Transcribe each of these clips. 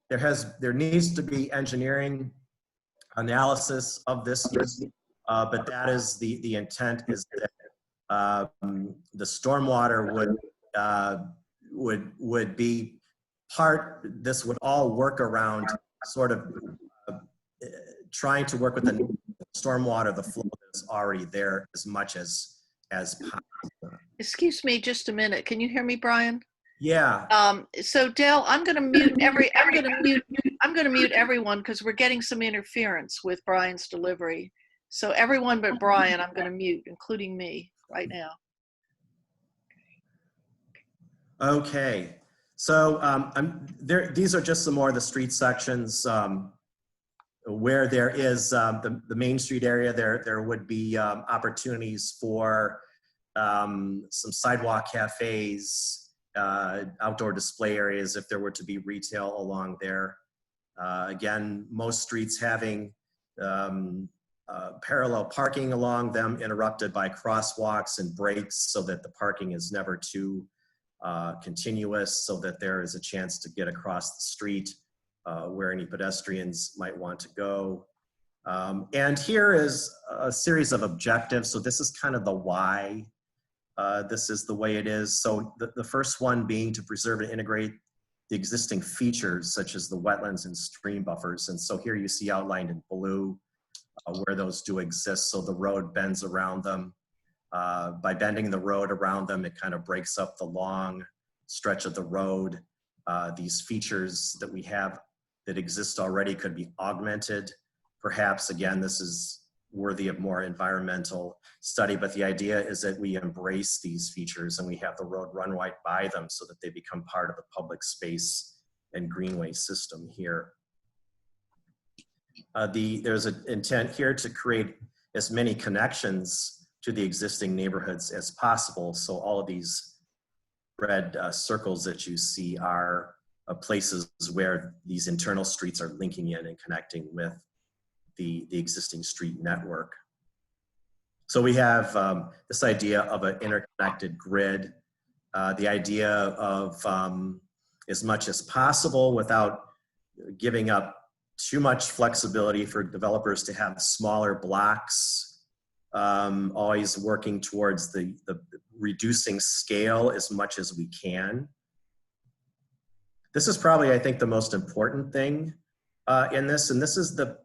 there needs to be engineering analysis of this use, but that is the intent, is that the stormwater would be part. This would all work around sort of trying to work with the stormwater, the flow that's already there, as much as possible. Excuse me, just a minute. Can you hear me, Brian? Yeah. So Dale, I'm going to mute everyone because we're getting some interference with Brian's delivery. So everyone but Brian, I'm going to mute, including me right now. Okay. So these are just some more of the street sections where there is the Main Street area. There would be opportunities for some sidewalk cafes, outdoor display areas if there were to be retail along there. Again, most streets having parallel parking along them, interrupted by crosswalks and breaks, so that the parking is never too continuous, so that there is a chance to get across the street where any pedestrians might want to go. And here is a series of objectives. So this is kind of the why. This is the way it is. So the first one being to preserve and integrate the existing features, such as the wetlands and stream buffers. And so here you see outlined in blue where those do exist. So the road bends around them. By bending the road around them, it kind of breaks up the long stretch of the road. These features that we have that exist already could be augmented. Perhaps, again, this is worthy of more environmental study, but the idea is that we embrace these features and we have the road run right by them so that they become part of the public space and greenway system here. There's an intent here to create as many connections to the existing neighborhoods as possible. So all of these red circles that you see are places where these internal streets are linking in and connecting with the existing street network. So we have this idea of an interconnected grid, the idea of as much as possible without giving up too much flexibility for developers to have smaller blocks, always working towards the reducing scale as much as we can. This is probably, I think, the most important thing in this, and this is the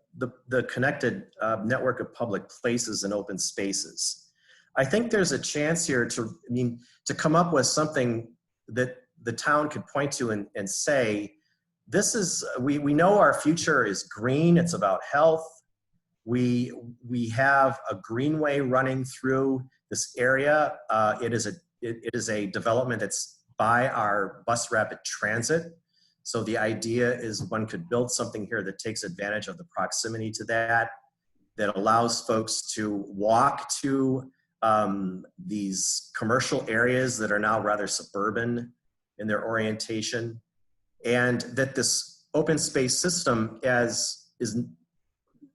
connected network of public places and open spaces. I think there's a chance here to come up with something that the town could point to and say, this is, we know our future is green, it's about health. We have a greenway running through this area. It is a development that's by our bus rapid transit. So the idea is one could build something here that takes advantage of the proximity to that allows folks to walk to these commercial areas that are now rather suburban in their orientation. And that this open space system, as is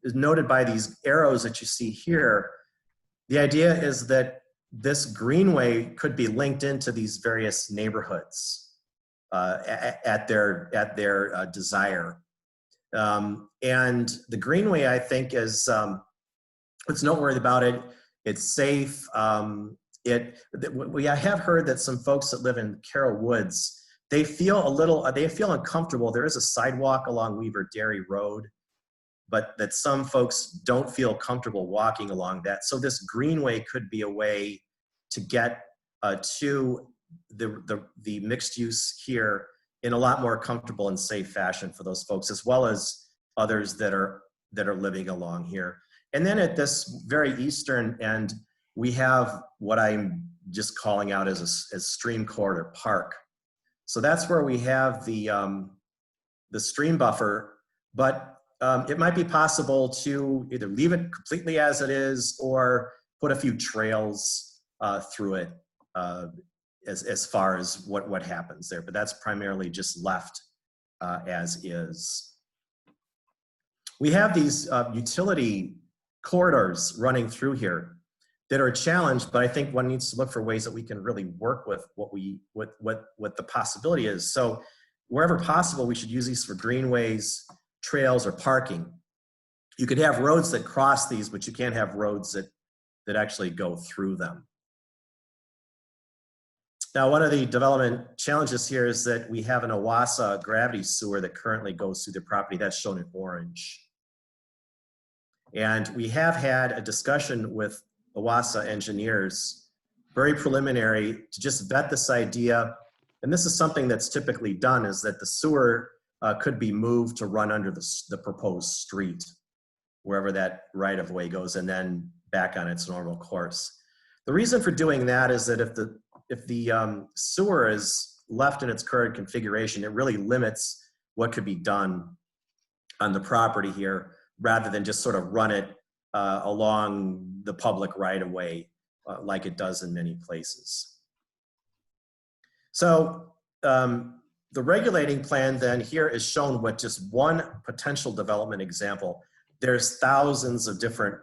noted by these arrows that you see here, the idea is that this greenway could be linked into these various neighborhoods at their desire. And the greenway, I think, is what's noteworthy about it. It's safe. I have heard that some folks that live in Carroll Woods, they feel uncomfortable. There is a sidewalk along Weaver Dairy Road, but that some folks don't feel comfortable walking along that. So this greenway could be a way to get to the mixed use here in a lot more comfortable and safe fashion for those folks, as well as others that are living along here. And then at this very eastern end, we have what I'm just calling out as Stream Corridor Park. So that's where we have the stream buffer, but it might be possible to either leave it completely as it is or put a few trails through it as far as what happens there. But that's primarily just left as is. We have these utility corridors running through here that are challenged, but I think one needs to look for ways that we can really work with what the possibility is. So wherever possible, we should use these for greenways, trails, or parking. You could have roads that cross these, but you can't have roads that actually go through them. Now, one of the development challenges here is that we have an OWASA gravity sewer that currently goes through the property. That's shown in orange. And we have had a discussion with OWASA engineers, very preliminary, to just vet this idea. And this is something that's typically done, is that the sewer could be moved to run under the proposed street, wherever that right-of-way goes, and then back on its normal course. The reason for doing that is that if the sewer is left in its current configuration, it really limits what could be done on the property here, rather than just sort of run it along the public right-of-way like it does in many places. So the regulating plan then here is shown with just one potential development example. There's thousands of different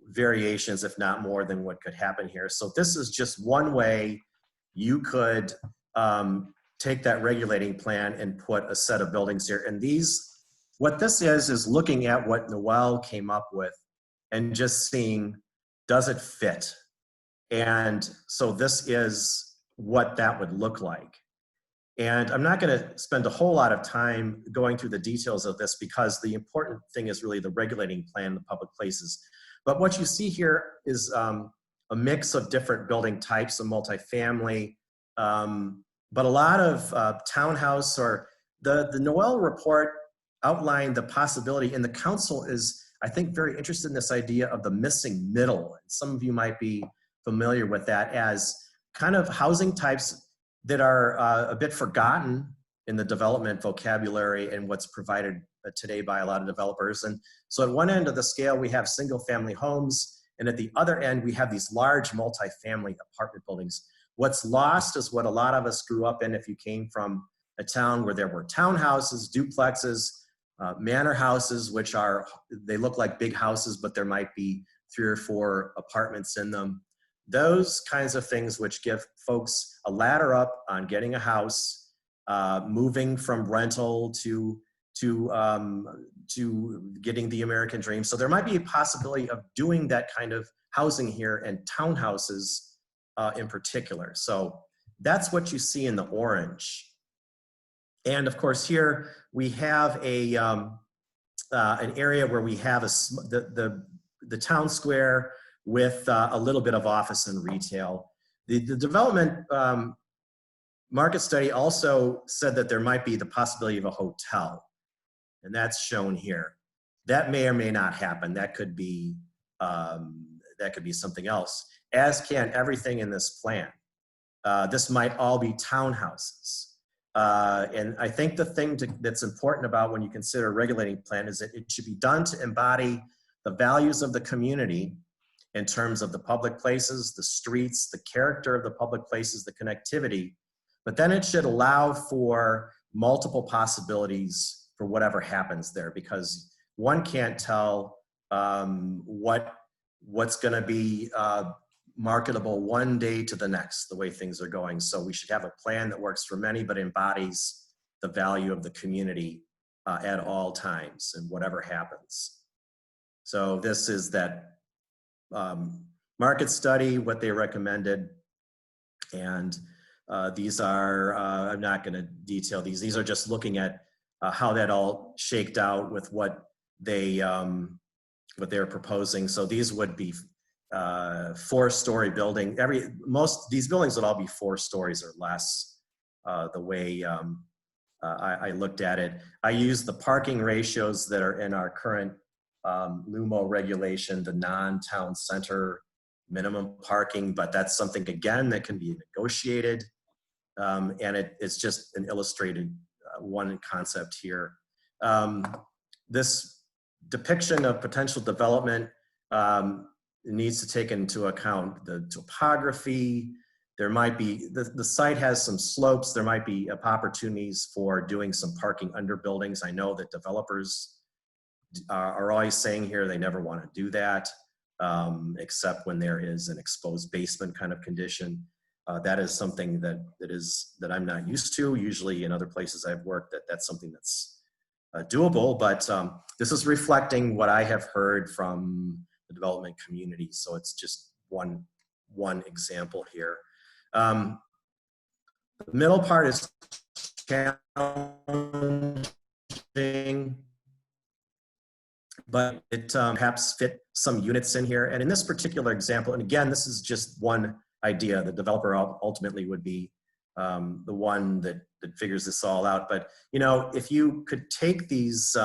variations, if not more, than what could happen here. So this is just one way you could take that regulating plan and put a set of buildings here. And what this is looking at what Noel came up with and just seeing, does it fit? And so this is what that would look like. And I'm not going to spend a whole lot of time going through the details of this, because the important thing is really the regulating plan, the public places. But what you see here is a mix of different building types, of multifamily, but a lot of townhouse, or the Noel report outlined the possibility, and the council is, I think, very interested in this idea of the missing middle. Some of you might be familiar with that as kind of housing types that are a bit forgotten in the development vocabulary and what's provided today by a lot of developers. And so at one end of the scale, we have single family homes, and at the other end, we have these large multifamily apartment buildings. What's lost is what a lot of us grew up in if you came from a town where there were townhouses, duplexes, manor houses, which they look like big houses, but there might be 3 or 4 apartments in them. Those kinds of things which give folks a ladder up on getting a house, moving from rental to getting the American dream. So there might be a possibility of doing that kind of housing here, and townhouses in particular. So that's what you see in the orange. And of course here we have an area where we have the town square with a little bit of office and retail. The development market study also said that there might be the possibility of a hotel, and that's shown here. That may or may not happen. That could be something else, as can everything in this plan. This might all be townhouses. And I think the thing that's important about when you consider a regulating plan is that it should be done to embody the values of the community in terms of the public places, the streets, the character of the public places, the connectivity, but then it should allow for multiple possibilities for whatever happens there, because one can't tell what's going to be marketable one day to the next, the way things are going. So we should have a plan that works for many, but embodies the value of the community at all times and whatever happens. So this is that market study, what they recommended. And these are, I'm not going to detail these. These are just looking at how that all shaked out with what they're proposing. So these would be 4-story building. These buildings would all be 4 stories or less, the way I looked at it. I used the parking ratios that are in our current LUMO regulation, the non-town center minimum parking, but that's something, again, that can be negotiated. And it's just an illustrated one concept here. This depiction of potential development needs to take into account the topography. There might be, the site has some slopes. There might be opportunities for doing some parking under buildings. I know that developers are always saying here they never want to do that, except when there is an exposed basement kind of condition. That is something that I'm not used to. Usually in other places I've worked, that's something that's doable, but this is reflecting what I have heard from the development community. So it's just one example here. The middle part is challenging, but it perhaps fit some units in here. And in this particular example, and again, this is just one idea. The developer ultimately would be the one that figures this all out. But you know, if you could take these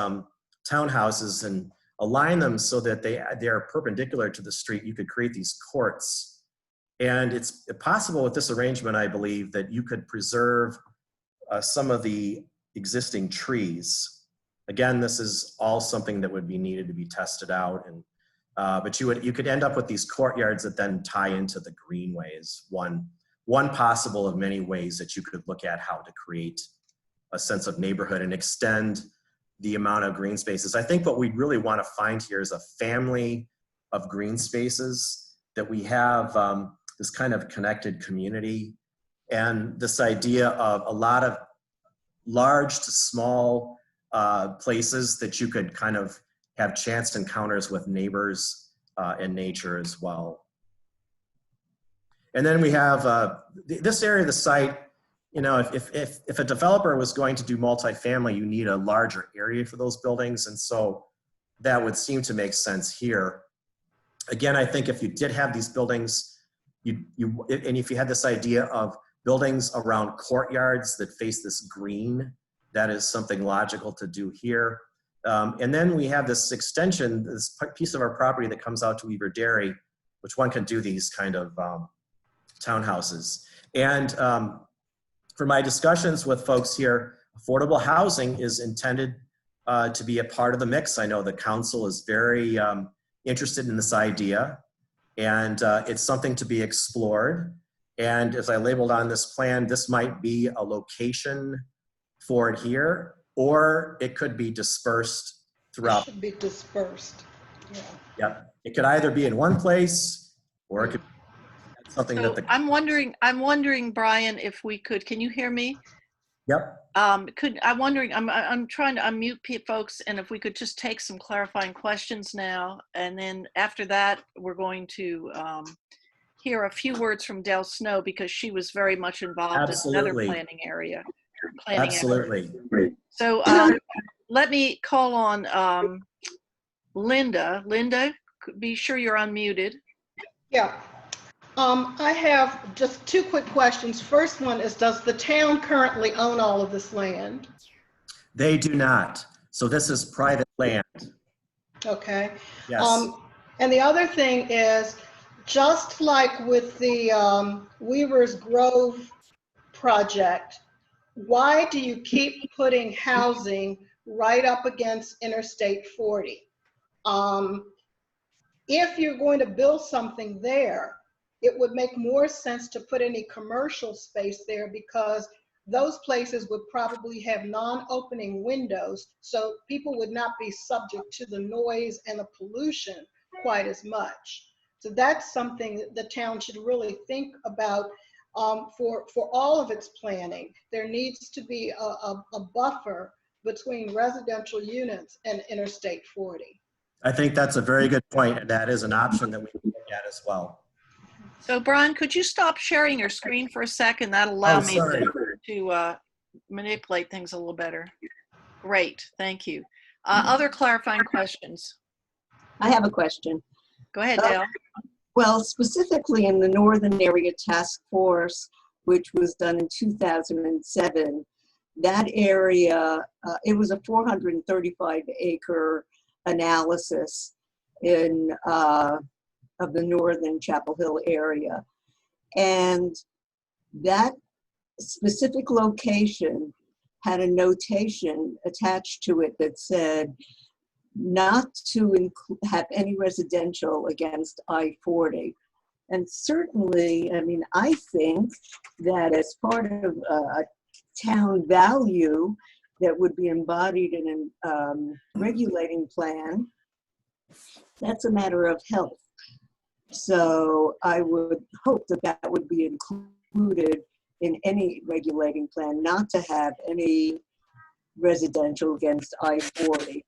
townhouses and align them so that they are perpendicular to the street, you could create these courts. And it's possible with this arrangement, I believe, that you could preserve some of the existing trees. Again, this is all something that would be needed to be tested out, and but you could end up with these courtyards that then tie into the greenways. One possible of many ways that you could look at how to create a sense of neighborhood and extend the amount of green spaces. I think what we really want to find here is a family of green spaces, that we have this kind of connected community, and this idea of a lot of large to small places that you could kind of have chance encounters with neighbors and nature as well. And then we have this area of the site. You know, if a developer was going to do multifamily, you need a larger area for those buildings, and so that would seem to make sense here. Again, I think if you did have these buildings, and if you had this idea of buildings around courtyards that face this green, that is something logical to do here. And then we have this extension, this piece of our property that comes out to Weaver Dairy, which one can do these kind of townhouses. And for my discussions with folks here, affordable housing is intended to be a part of the mix. I know the council is very interested in this idea, and it's something to be explored. And as I labeled on this plan, this might be a location for it here, or it could be dispersed throughout. It should be dispersed. Yeah. Yep. It could either be in one place, or it could be something So that the. I'm wondering, Brian, if we could, can you hear me? Yep. I'm trying to unmute folks, and if we could just take some clarifying questions now, and then after that, we're going to hear a few words from Del Snow, because she was very much involved in another planning area. Absolutely. So let me call on Linda. Linda, be sure you're unmuted. Yeah. I have just two quick questions. First one is, does the town currently own all of this land? They do not. So this is private land. Okay. Yes. And the other thing is, just like with the Weaver's Grove project, why do you keep putting housing right up against Interstate 40? If you're going to build something there, it would make more sense to put any commercial space there, because those places would probably have non-opening windows, so people would not be subject to the noise and the pollution quite as much. So that's something that the town should really think about for all of its planning. There needs to be a buffer between residential units and Interstate 40. I think that's a very good point, and that is an option that we can look at as well. So Brian, could you stop sharing your screen for a second? That'll allow me to manipulate things a little better. Great, thank you. Other clarifying questions? I have a question. Go ahead, Dale. Well, specifically in the Northern Area Task Force, which was done in 2007, that area, it was a 435 acre analysis of the northern Chapel Hill area. And that specific location had a notation attached to it that said not to have any residential against I-40. And certainly, I mean, I think that as part of a town value that would be embodied in a regulating plan, that's a matter of health. So I would hope that that would be included in any regulating plan, not to have any residential against I-40.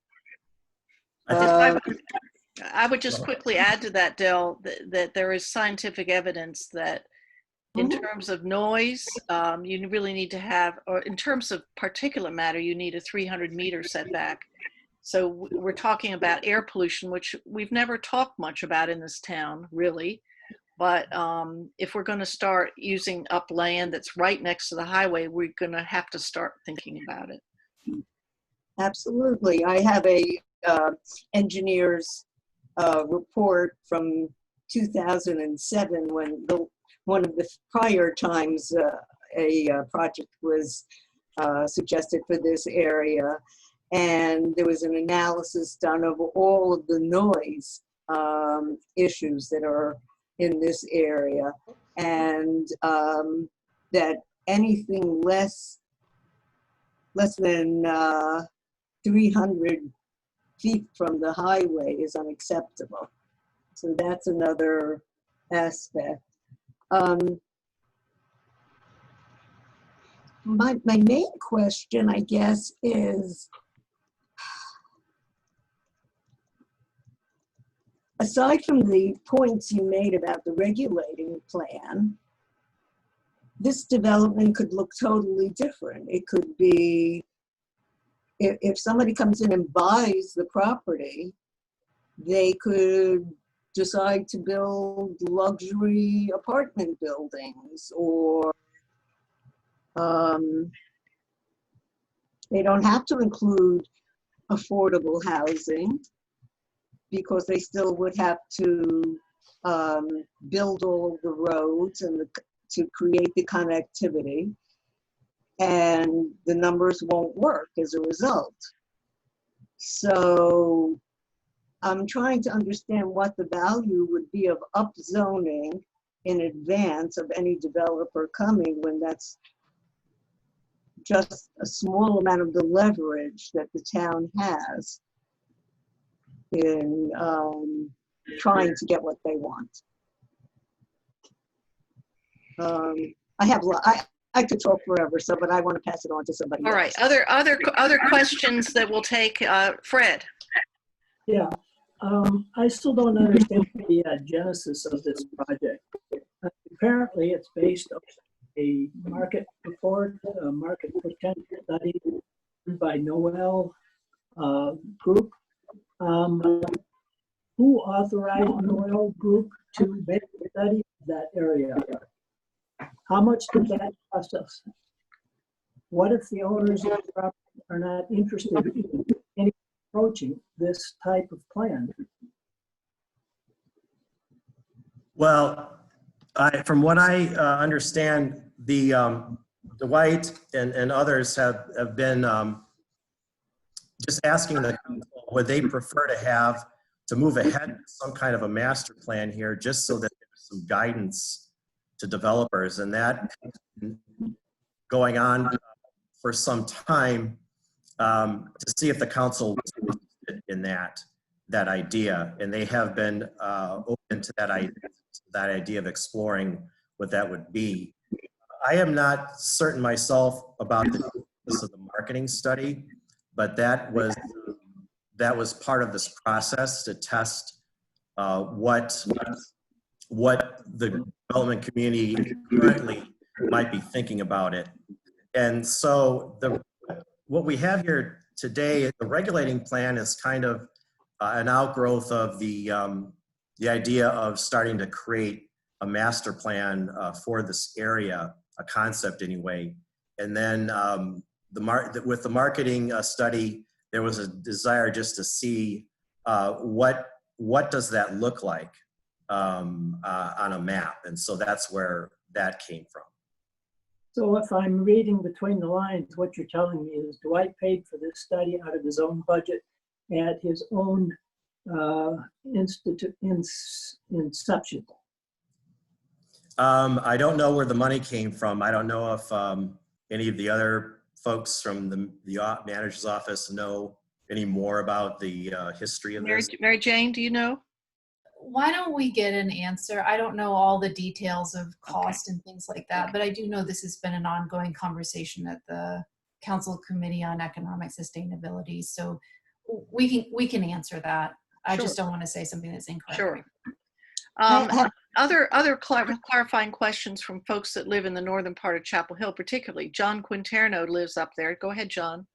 I would just quickly add to that, Del, that there is scientific evidence that in terms of noise, you really need to have, or in terms of particulate matter, you need a 300-meter setback. So we're talking about air pollution, which we've never talked much about in this town, really. But if we're going to start using up land that's right next to the highway, we're going to have to start thinking about it. Absolutely. I have a engineer's report from 2007 when one of the prior times a project was suggested for this area. And there was an analysis done of all of the noise issues that are in this area. And that anything less than 300 feet from the highway is unacceptable. So that's another aspect. My main question, I guess, is, aside from the points you made about the regulating plan, this development could look totally different. It could be, if somebody comes in and buys the property, they could decide to build luxury apartment buildings, or they don't have to include affordable housing because they still would have to build all of the roads and to create the connectivity, and the numbers won't work as a result. So I'm trying to understand what the value would be of upzoning in advance of any developer coming, when that's just a small amount of the leverage that the town has in trying to get what they want. I could talk forever, but I want to pass it on to somebody All else. right, other questions that we'll take, Fred. Yeah, I still don't understand the genesis of this project. Apparently, it's based on a market report, a market potential study by Noel Group. Who authorized Noel Group to make a study of that area? How much did that cost us? What if the owners of the property are not interested in approaching this type of plan? Well, from what I understand, the Dwight and others have been just asking the council, would they prefer to move ahead with some kind of a master plan here, just so that there's some guidance to developers, and that going on for some time to see if the council was interested in that idea, and they have been open to that idea of exploring what that would be. I am not certain myself about the purpose of the marketing study, but that was part of this process to test what the development community currently might be thinking about it. And so what we have here today, the regulating plan is kind of an outgrowth of the idea of starting to create a master plan for this area, a concept anyway. And then with the marketing study, there was a desire just to see what does that look like on a map. And so that's where that came from. So if I'm reading between the lines, what you're telling me is Dwight paid for this study out of his own budget at his own inception. I don't know where the money came from. I don't know if any of the other folks from the manager's office know any more about the history of this. Mary Jane, do you know? why don't we get an answer? I don't know all the details of cost and things like that, but I do know this has been an ongoing conversation at the Council Committee on Economic Sustainability. So we can answer that. I Sure. just don't want to say something that's incorrect. Sure. Ha- Other clarifying questions from folks that live in the northern part of Chapel Hill, particularly. John Quinterno lives up there. Go ahead, John.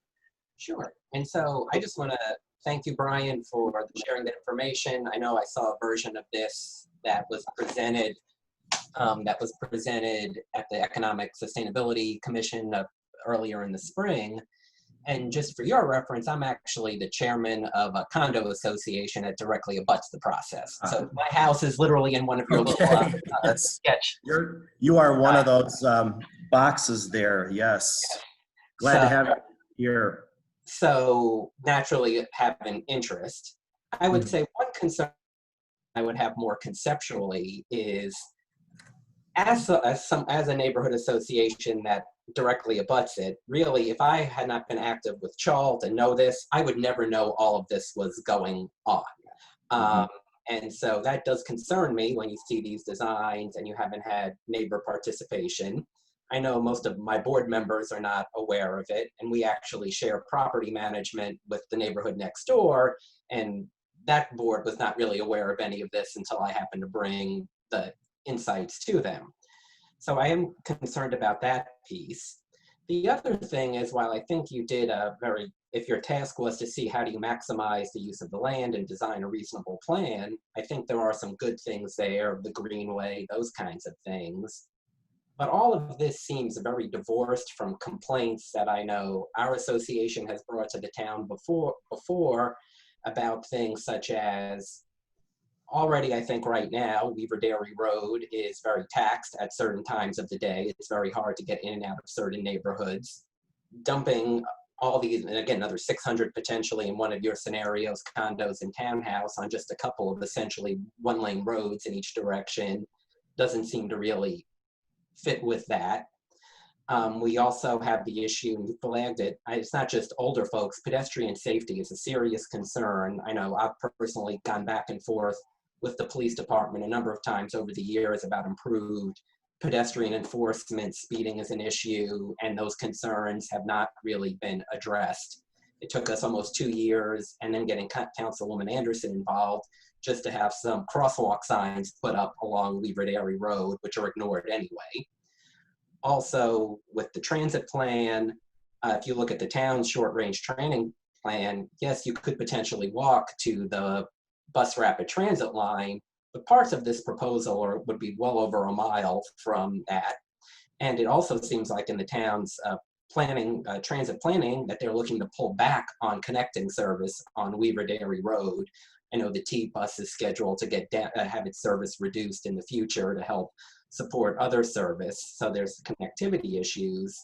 Sure. And so I just want to thank you, Brian, for sharing that information. I know I saw a version of this that was presented at the Economic Sustainability Commission earlier in the spring. And just for your reference, I'm actually the chairman of a condo association that directly abuts the process. So my house is literally in one of your little sketch. You are one of those boxes there. Yes. Glad to have you here. So naturally have an interest. I would say one concern I would have more conceptually is as a neighborhood association that directly abuts it, really, if I had not been active with CHAL to know this, I would never know all of this was going on. And so that does concern me when you see these designs and you haven't had neighbor participation. I know most of my board members are not aware of it, and we actually share property management with the neighborhood next door, and that board was not really aware of any of this until I happened to bring the insights to them. So I am concerned about that piece. The other thing is, while I think you did if your task was to see how do you maximize the use of the land and design a reasonable plan, I think there are some good things there, the greenway, those kinds of things. But all of this seems very divorced from complaints that I know our association has brought to the town before about things such as, already I think right now, Weaver Dairy Road is very taxed at certain times of the day. It's very hard to get in and out of certain neighborhoods. Dumping all these, and again, another 600 potentially in one of your scenarios, condos and townhouse on just a couple of essentially one-lane roads in each direction doesn't seem to really fit with that. We also have the issue, and you flagged it, it's not just older folks, pedestrian safety is a serious concern. I know I've personally gone back and forth with the police department a number of times over the years about improved pedestrian enforcement. Speeding is an issue, and those concerns have not really been addressed. It took us almost 2 years, and then getting Councilwoman Anderson involved just to have some crosswalk signs put up along Weaver Dairy Road, which are ignored anyway. Also, with the transit plan, if you look at the town's short-range training plan, yes, you could potentially walk to the bus rapid transit line, but parts of this proposal would be well over a mile from that. And it also seems like in the town's transit planning, that they're looking to pull back on connecting service on Weaver Dairy Road. I know the T-bus is scheduled to have its service reduced in the future to help support other service. So there's connectivity issues.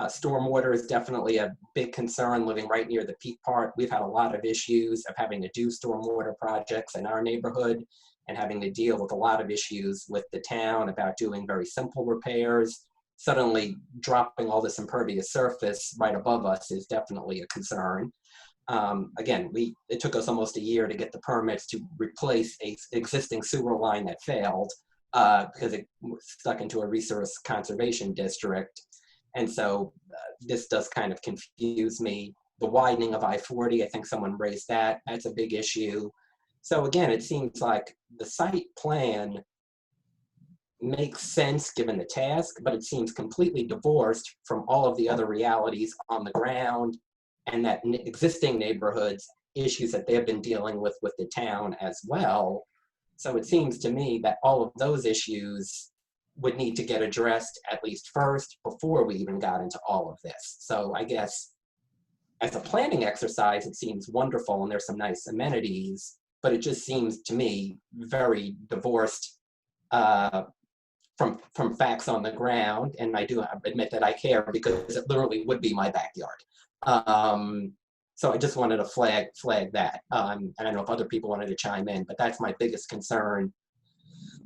Stormwater is definitely a big concern. Living right near the Peak Park, we've had a lot of issues of having to do stormwater projects in our neighborhood and having to deal with a lot of issues with the town about doing very simple repairs. Suddenly dropping all this impervious surface right above us is definitely a concern. Again, it took us almost a year to get the permits to replace an existing sewer line that failed because it was stuck into a resource conservation district. And so this does kind of confuse me. The widening of I-40, I think someone raised that. That's a big issue. So again, it seems like the site plan makes sense given the task, but it seems completely divorced from all of the other realities on the ground and that existing neighborhoods issues that they've been dealing with the town as well. So it seems to me that all of those issues would need to get addressed at least first before we even got into all of this. So I guess as a planning exercise, it seems wonderful and there's some nice amenities, but it just seems to me very divorced from facts on the ground. And I do admit that I care because it literally would be my backyard. So I just wanted to flag that. And I don't know if other people wanted to chime in, but that's my biggest concern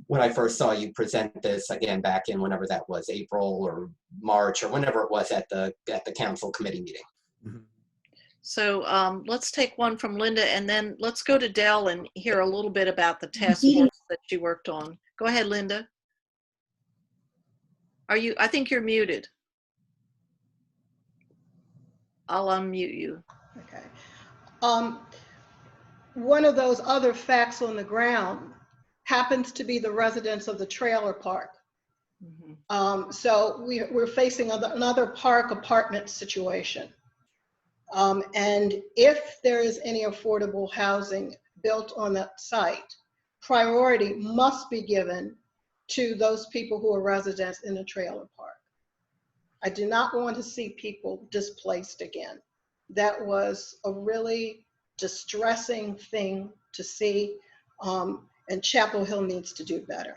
when I first saw you present this, again, back in whenever that was, April or March or whenever it was at the council committee meeting. So let's take one from Linda, and then let's go to Dell and hear a little bit about the task force that she worked on. Go ahead, Linda. I think you're muted. I'll unmute you. Okay. One of those other facts on the ground happens to be the residents of the trailer park. So we're facing another park apartment situation. And if there is any affordable housing built on that site, priority must be given to those people who are residents in the trailer park. I do not want to see people displaced again. That was a really distressing thing to see, and Chapel Hill needs to do better.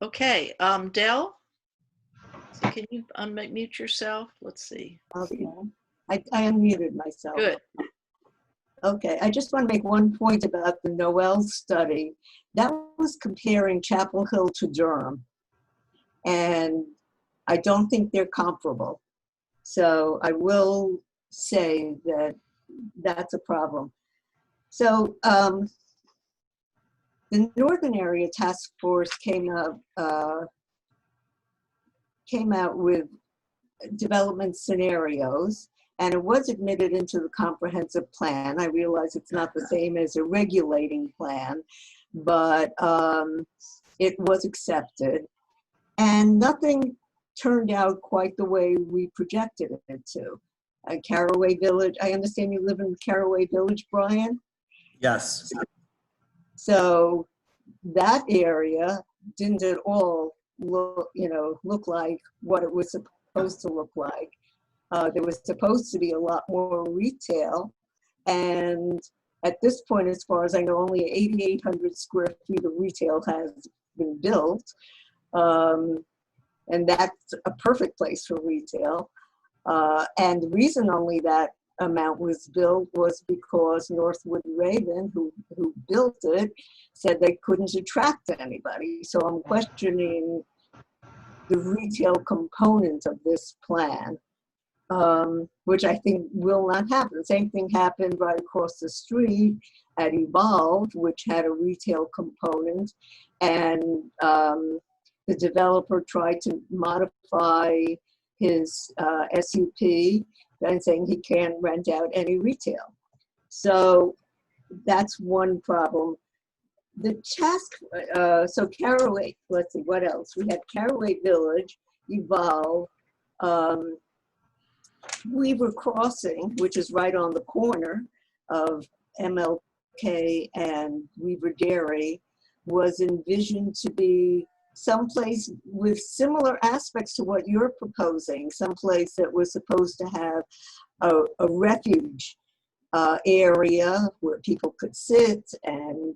Okay, Dell, so can you unmute yourself? Let's see. Okay. I unmuted myself. Good. Okay, I just want to make one point about the Noel study. That was comparing Chapel Hill to Durham, and I don't think they're comparable. So I will say that that's a problem. So the Northern Area Task Force came out with development scenarios, and it was admitted into the comprehensive plan. I realize it's not the same as a regulating plan, but it was accepted, and nothing turned out quite the way we projected it to. Caraway Village, I understand you live in Caraway Village, Brian? Yes. So that area didn't at all look like what it was supposed to look like. There was supposed to be a lot more retail, and at this point, as far as I know, only 8,800 square feet of retail has been built, and that's a perfect place for retail. And the reason only that amount was built was because Northwood Raven, who built it, said they couldn't attract anybody. So I'm questioning the retail component of this plan, which I think will not happen. The same thing happened right across the street at Evolve, which had a retail component, and the developer tried to modify his SUP and saying he can't rent out any retail. So that's one problem. The task, so Caraway, let's see, what else? We had Caraway Village, Evolve, Weaver Crossing, which is right on the corner of MLK and Weaver Dairy, was envisioned to be someplace with similar aspects to what you're proposing, someplace that was supposed to have a refuge area where people could sit and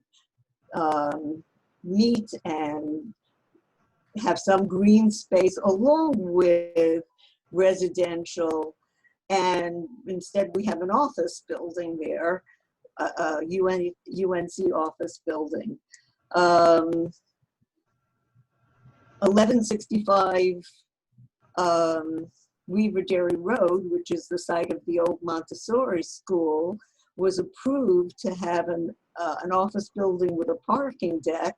meet and have some green space along with residential. And instead we have an office building there, a UNC office building. 1165 Weaver Dairy Road, which is the site of the old Montessori school, was approved to have an office building with a parking deck,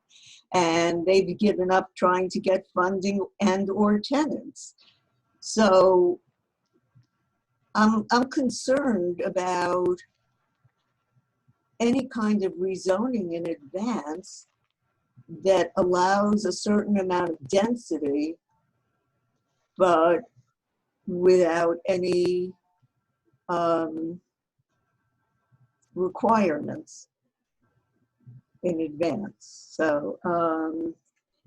and they've given up trying to get funding and or tenants. So I'm concerned about any kind of rezoning in advance that allows a certain amount of density, but without any requirements in advance. So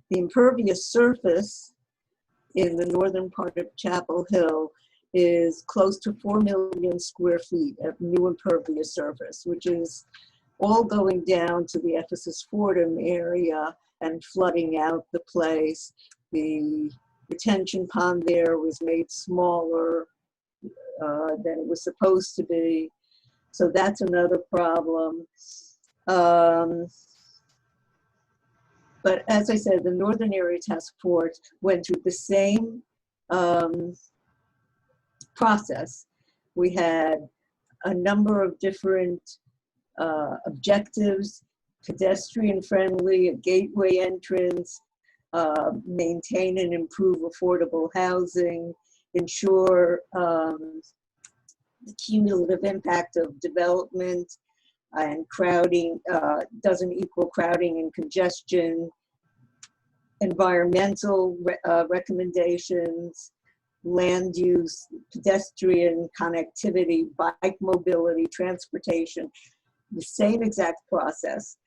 the impervious surface in the northern part of Chapel Hill is close to 4 million square feet of new impervious surface, which is all going down to the Ephesus Fordham area and flooding out the place. The retention pond there was made smaller than it was supposed to be. So that's another problem. But as I said, the Northern Area Task Force went through the same process We had a number of different objectives: pedestrian friendly, a gateway entrance, maintain and improve affordable housing, ensure the cumulative impact of development and crowding doesn't equal crowding and congestion, environmental recommendations, land use, pedestrian connectivity, bike mobility, transportation, the same exact process.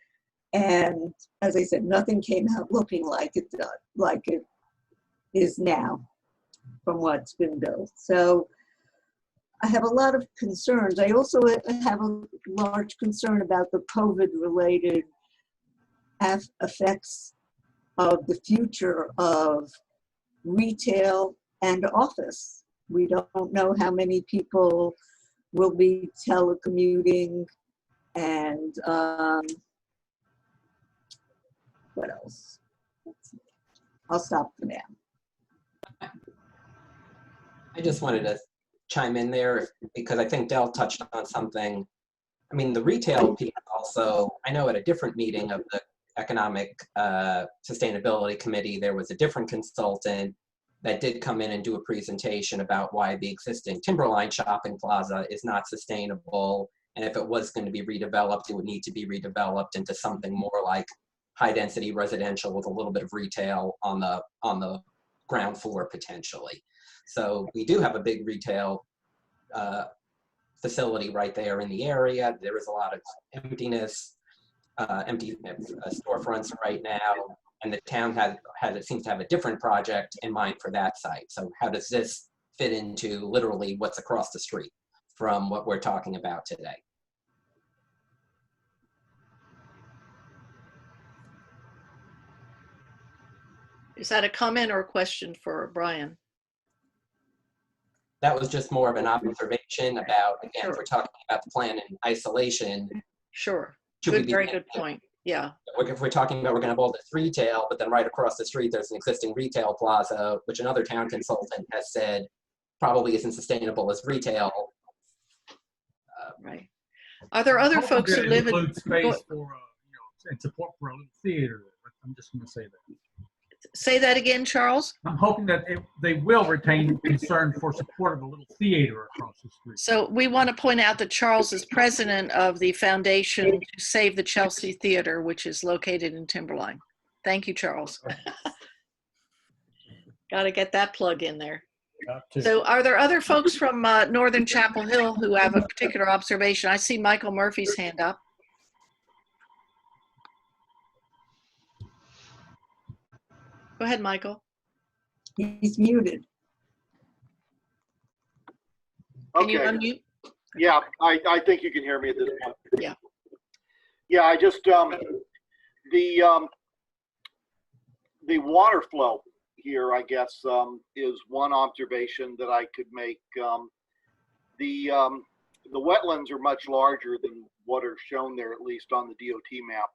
And as I said, nothing came out looking like it is now from what's been built. So I have a lot of concerns. I also have a large concern about the COVID-related effects of the future of retail and office. We don't know how many people will be telecommuting, and what else? I'll stop for now. I just wanted to chime in there because I think Dell touched on something. I mean, the retail piece also, I know at a different meeting of the Economic Sustainability Committee, there was a different consultant that did come in and do a presentation about why the existing Timberline shopping plaza is not sustainable. And if it was going to be redeveloped, it would need to be redeveloped into something more like high density residential with a little bit of retail on the ground floor potentially. So we do have a big retail facility right there in the area. There is a lot of emptiness, empty storefronts right now, and the town it seems to have a different project in mind for that site. So how does this fit into literally what's across the street from what we're talking about today? Is that a comment or a question for Brian? That was just more of an observation about, again, Sure. if we're talking about the plan in isolation. Sure. Should we Good, be very thinking- good point. Yeah. If we're talking about we're going to have all this retail, but then right across the street there's an existing retail plaza, which another town consultant has said probably isn't sustainable as retail. Right. Are there other folks who live in? Include space for, and support for a little theater. I'm just going to say that. Say that again, Charles. I'm hoping that they will retain concern for support of a little theater across the street. So we want to point out that Charles is president of the Foundation to Save the Chelsea Theater, which is located in Timberline. Thank you, Charles. Got to get that plug in there. So are there other folks from Northern Chapel Hill who have a particular observation? I see Michael Murphy's hand up. Go ahead, Michael. He's muted. Can you Okay, unmute? yeah, I think you can hear me at this point. Yeah. Yeah, I just, the water flow here, I guess, is one observation that I could make. The wetlands are much larger than what are shown there, at least on the DOT map,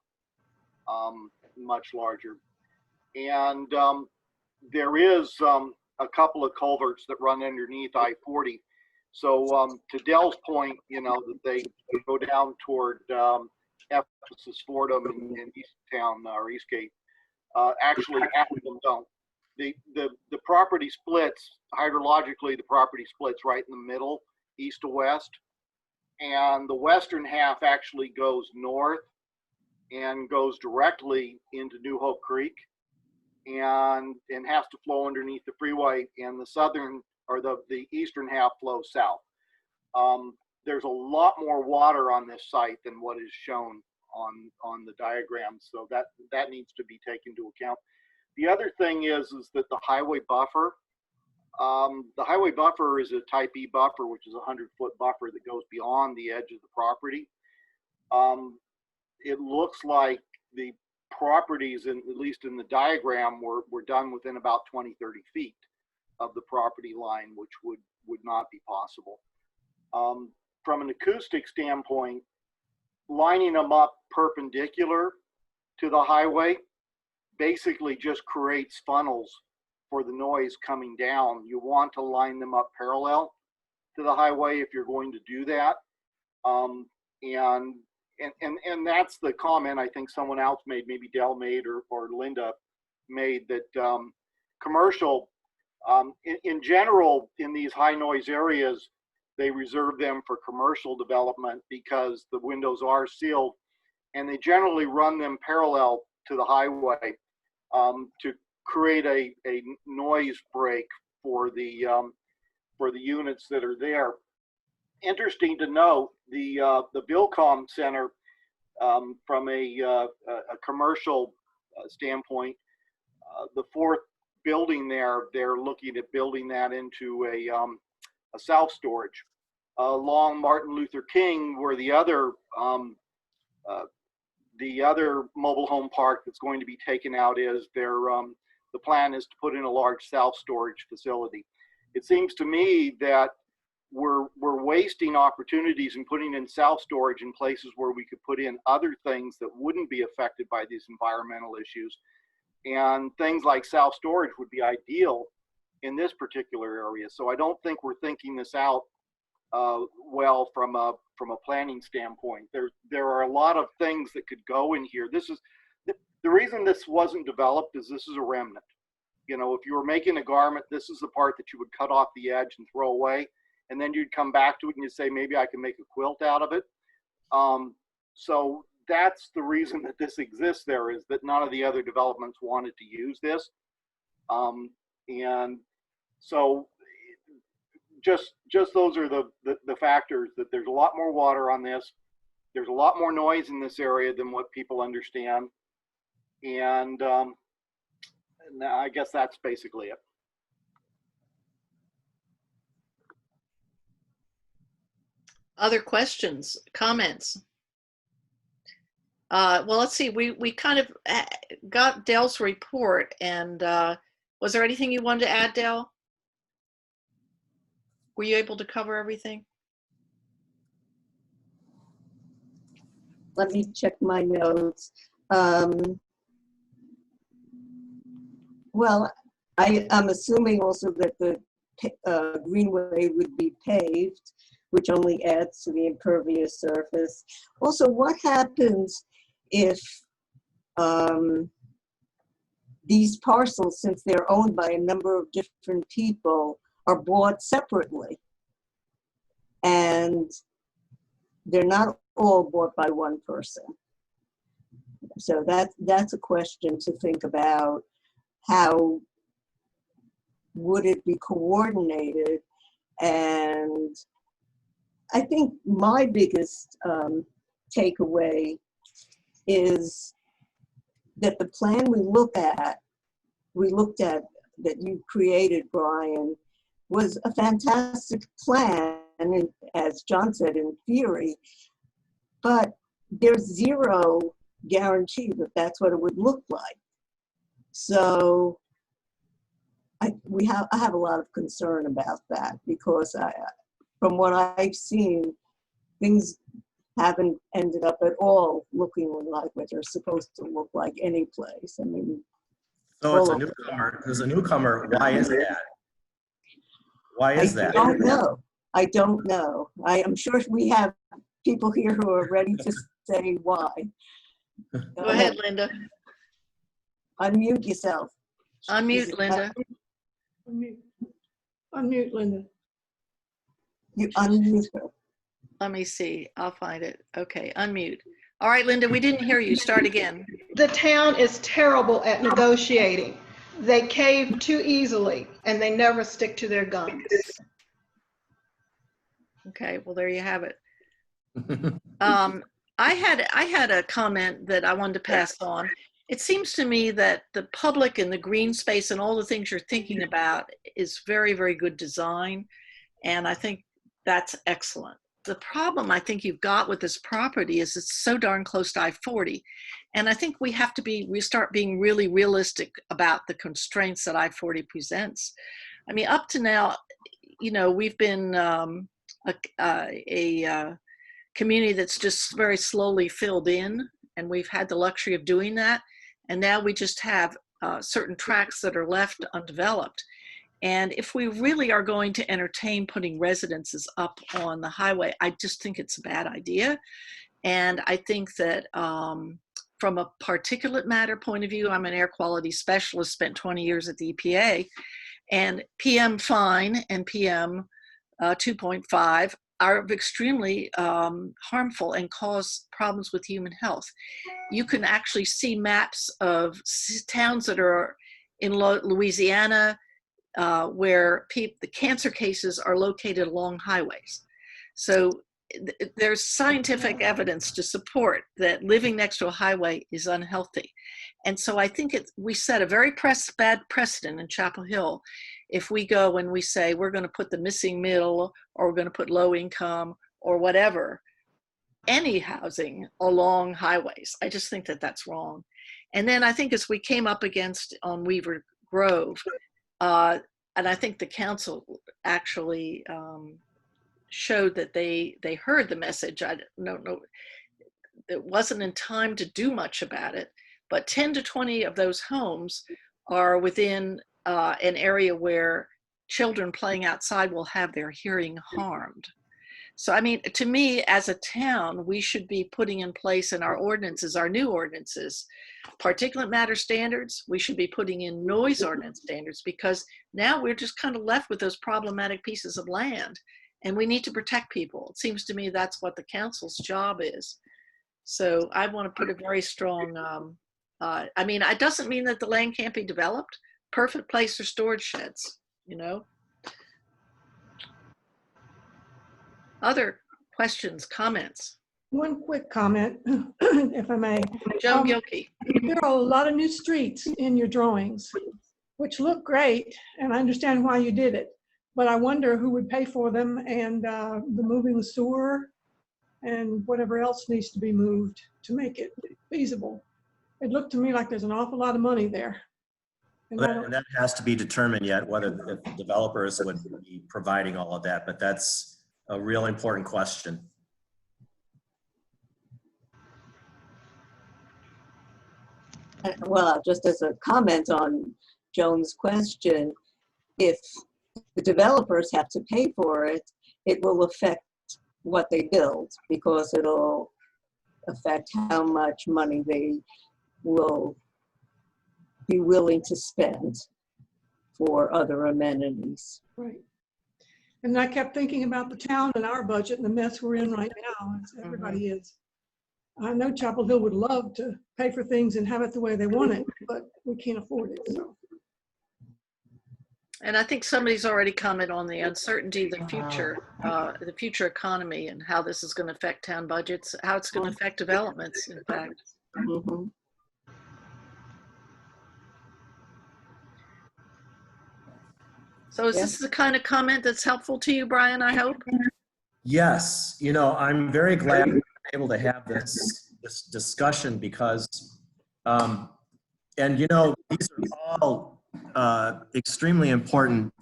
much larger. And there is a couple of culverts that run underneath I-40. So to Dell's point, that they go down toward Ephesus, Fordham, and Easttown or Eastgate. Actually, half of them don't. The property splits, hydrologically, the property splits right in the middle, east to west. And the western half actually goes north and goes directly into New Hope Creek and has to flow underneath the freeway, and the southern or the eastern half flows south. There's a lot more water on this site than what is shown on the diagram, so that needs to be taken into account. The other thing is that the highway buffer is a type E buffer, which is a 100-foot buffer that goes beyond the edge of the property. It looks like the properties, at least in the diagram, were done within about 20, 30 feet of the property line, which would not be possible. From an acoustic standpoint, lining them up perpendicular to the highway basically just creates funnels for the noise coming down. You want to line them up parallel to the highway if you're going to do that. And that's the comment I think someone else made, maybe Dell made or Linda made, that commercial, in general, in these high noise areas, they reserve them for commercial development because the windows are sealed, and they generally run them parallel to the highway to create a noise break for the units that are there. Interesting to note, the Vilcom Center, from a commercial standpoint, the fourth building there, they're looking at building that into a self-storage. Along Martin Luther King, where the other mobile home park that's going to be taken out is, the plan is to put in a large self-storage facility. It seems to me that we're wasting opportunities and putting in self-storage in places where we could put in other things that wouldn't be affected by these environmental issues. And things like self-storage would be ideal in this particular area. So I don't think we're thinking this out well from a planning standpoint. There are a lot of things that could go in here. This is the reason this wasn't developed, is this is a remnant. You know, if you were making a garment, this is the part that you would cut off the edge and throw away, and then you'd come back to it and you'd say, maybe I can make a quilt out of it. So that's the reason that this exists there, is that none of the other developments wanted to use this. And so just those are the factors, that there's a lot more water on this. There's a lot more noise in this area than what people understand. And I guess that's basically it. Other questions, comments? Well, let's see, we kind of got Dell's report, and was there anything you wanted to add, Dell? Were you able to cover everything? Let me check my notes. Well, I'm assuming also that the greenway would be paved, which only adds to the impervious surface. Also, what happens if these parcels, since they're owned by a number of different people, are bought separately? And they're not all bought by one person. So that's a question to think about. How would it be coordinated? And I think my biggest takeaway is that the plan we looked at that you created, Brian, was a fantastic plan, and as John said, in theory, but there's zero guarantee that that's what it would look like. So I have a lot of concern about that, because from what I've seen, things haven't ended up at all looking like what they're supposed to look like any place. I mean, so it's a newcomer. There's a newcomer. Why is that? Why is that? I don't know. I am sure we have people here who are ready to say why. Go ahead, Linda. Unmute yourself. Unmute, Linda. Unmute, Linda. You unmute her. Let me see. I'll find it. Okay, unmute. All right, Linda, we didn't hear you. Start again. The town is terrible at negotiating. They cave too easily, and they never stick to their guns. Okay, well, there you have it. I had a comment that I wanted to pass on. It seems to me that the public and the green space and all the things you're thinking about is very, very good design. And I think that's excellent. The problem I think you've got with this property is it's so darn close to I-40. And I think we have to start being really realistic about the constraints that I-40 presents. I mean, up to now, you know, we've been a community that's just very slowly filled in, and we've had the luxury of doing that. And now we just have certain tracts that are left undeveloped. And if we really are going to entertain putting residences up on the highway, I just think it's a bad idea. And I think that from a particulate matter point of view, I'm an air quality specialist, spent 20 years at the EPA, and PM fine and PM 2.5 are extremely harmful and cause problems with human health. You can actually see maps of towns that are in Louisiana where the cancer cases are located along highways. So there's scientific evidence to support that living next to a highway is unhealthy. And so I think we set a very bad precedent in Chapel Hill if we go and we say we're going to put the missing middle, or we're going to put low income or whatever, any housing along highways. I just think that that's wrong. And then I think as we came up against on Weaver Grove, and I think the council actually showed that they heard the message. I don't know, it wasn't in time to do much about it, but 10 to 20 of those homes are within an area where children playing outside will have their hearing harmed. So, I mean, to me, as a town, we should be putting in place in our ordinances, our new ordinances, particulate matter standards. We should be putting in noise ordinance standards, because now we're just kind of left with those problematic pieces of land, and we need to protect people. It seems to me that's what the council's job is. So I want to put a very strong, I mean, it doesn't mean that the land can't be developed. Perfect place for storage sheds, you know? Other questions, comments? One quick comment, if I may. Joan Gilkey. There are a lot of new streets in your drawings, which look great, and I understand why you did it. But I wonder who would pay for them, and the moving sewer and whatever else needs to be moved to make it feasible. It looked to me like there's an awful lot of money there. And that has to be determined yet, whether the developers would be providing all of that, but that's a real important question. Well, just as a comment on Joan's question, if the developers have to pay for it, it will affect what they build, because it'll affect how much money they will be willing to spend for other amenities. right. And I kept thinking about the town and our budget and the mess we're in right now, as everybody is. I know Chapel Hill would love to pay for things and have it the way they want it, but we can't afford it. So. And I think somebody's already commented on the uncertainty, the future economy, and how this is going to affect town budgets, how it's going to affect developments, in fact. Mm-hmm. So is this the kind of comment that's helpful to you, Brian, I hope? Yes, you know, I'm very glad we're able to have this discussion, because, and you know, these are all extremely important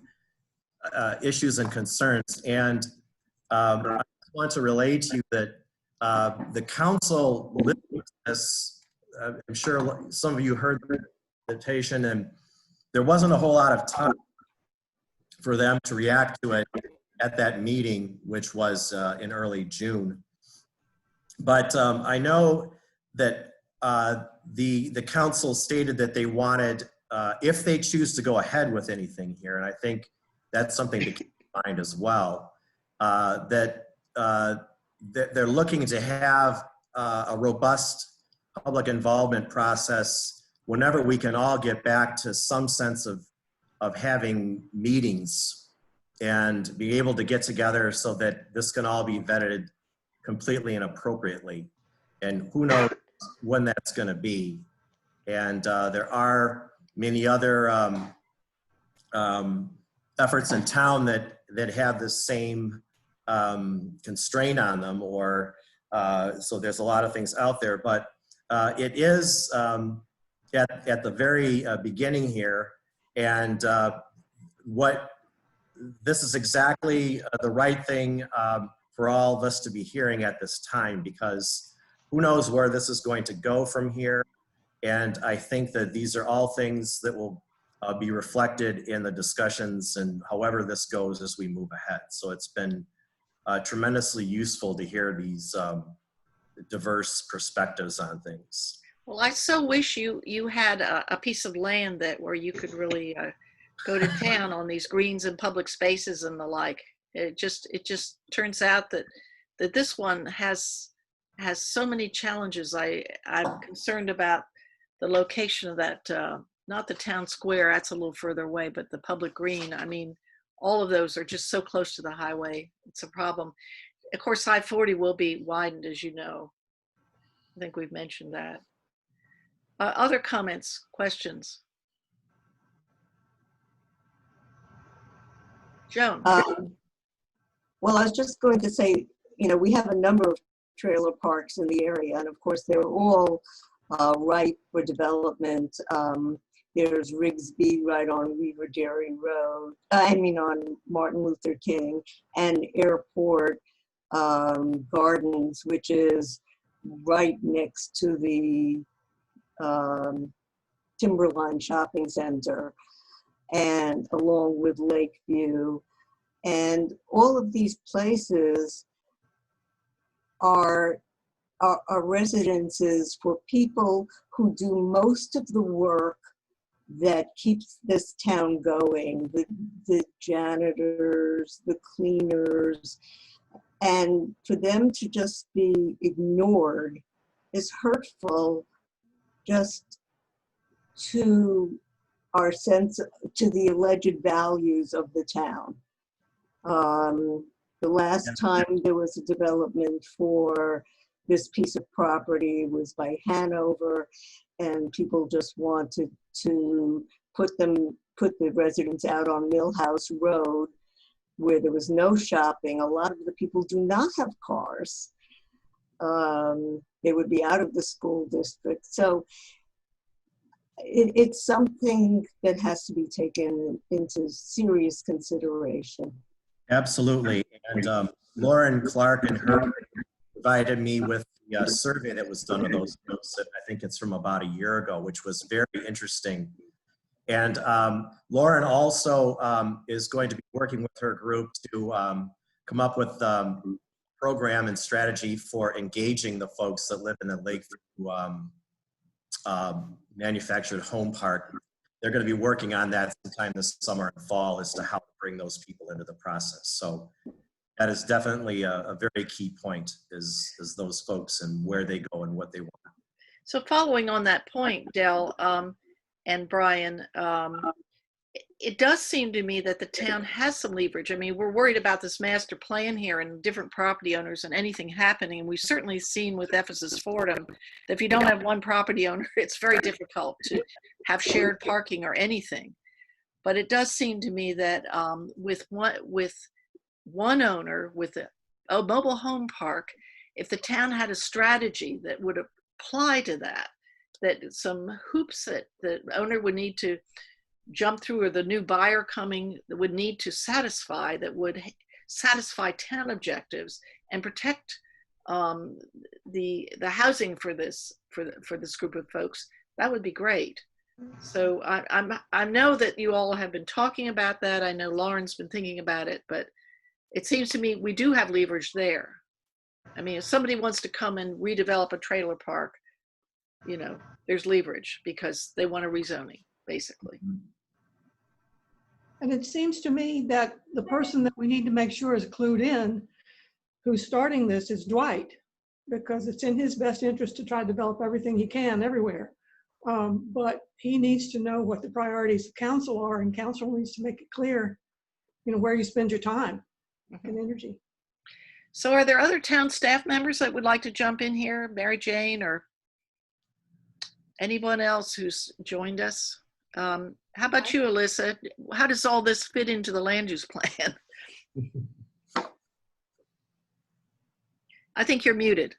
issues and concerns. And I want to relay to you that the council listened to this. I'm sure some of you heard the presentation, and there wasn't a whole lot of time for them to react to it at that meeting, which was in early June. But I know that the council stated that they wanted, if they choose to go ahead with anything here, and I think that's something to keep in mind as well, that they're looking to have a robust public involvement process whenever we can all get back to some sense of having meetings and be able to get together so that this can all be vetted completely and appropriately. And who knows when that's going to be. And there are many other efforts in town that have the same constraint on them, or so there's a lot of things out there. But it is at the very beginning here. And this is exactly the right thing for all of us to be hearing at this time, because who knows where this is going to go from here. And I think that these are all things that will be reflected in the discussions and however this goes as we move ahead. So it's been tremendously useful to hear these diverse perspectives on things. Well, I so wish you had a piece of land where you could really go to town on these greens and public spaces and the like. It just turns out that this one has so many challenges. I'm concerned about the location of that, not the town square, that's a little further away, but the public green. I mean, all of those are just so close to the highway. It's a problem. Of course, I-40 will be widened, as you know. I think we've mentioned that. Other comments, questions? Joan. Well, I was just going to say, you know, we have a number of trailer parks in the area, and of course, they're all ripe for development. There's Rigsby right on Weaver Dairy Road, on Martin Luther King, and Airport Gardens, which is right next to the Timberline Shopping Center, and along with Lakeview. And all of these places are residences for people who do most of the work that keeps this town going, the janitors, the cleaners, and for them to just be ignored is hurtful just to our sense, to the alleged values of the town. The last time there was a development for this piece of property was by Hanover, and people just wanted to put the residents out on Millhouse Road where there was no shopping. A lot of the people do not have cars. They would be out of the school district. So it's something that has to be taken into serious consideration. Absolutely. And Lauren Clark and her provided me with the survey that was done of those notes. I think it's from about a year ago, which was very interesting. And Lauren also is going to be working with her group to come up with program and strategy for engaging the folks that live in the Lakeview manufactured home park. They're going to be working on that sometime this summer and fall as to how to bring those people into the process. So that is definitely a very key point is those folks and where they go and what they want. So following on that point, Del and Brian, it does seem to me that the town has some leverage. I mean, we're worried about this master plan here and different property owners and anything happening. And we've certainly seen with Ephesus Fordham that if you don't have one property owner, it's very difficult to have shared parking or anything. But it does seem to me that with one owner with a mobile home park, if the town had a strategy that would apply to that some hoops that the owner would need to jump through, or the new buyer coming would need to satisfy, that would satisfy town objectives and protect the housing for this group of folks, that would be great. So I know that you all have been talking about that. I know Lauren's been thinking about it, but it seems to me we do have leverage there. I mean, if somebody wants to come and redevelop a trailer park, you know, there's leverage because they want a rezoning, basically. And it seems to me that the person that we need to make sure is clued in, who's starting this, is Dwight, because it's in his best interest to try to develop everything he can everywhere. But he needs to know what the priorities of council are, and council needs to make it clear, you know, where you spend your time and energy. So are there other town staff members that would like to jump in here? Mary Jane or anyone else who's joined us? How about you, Alyssa? How does all this fit into the land use plan? I think you're muted.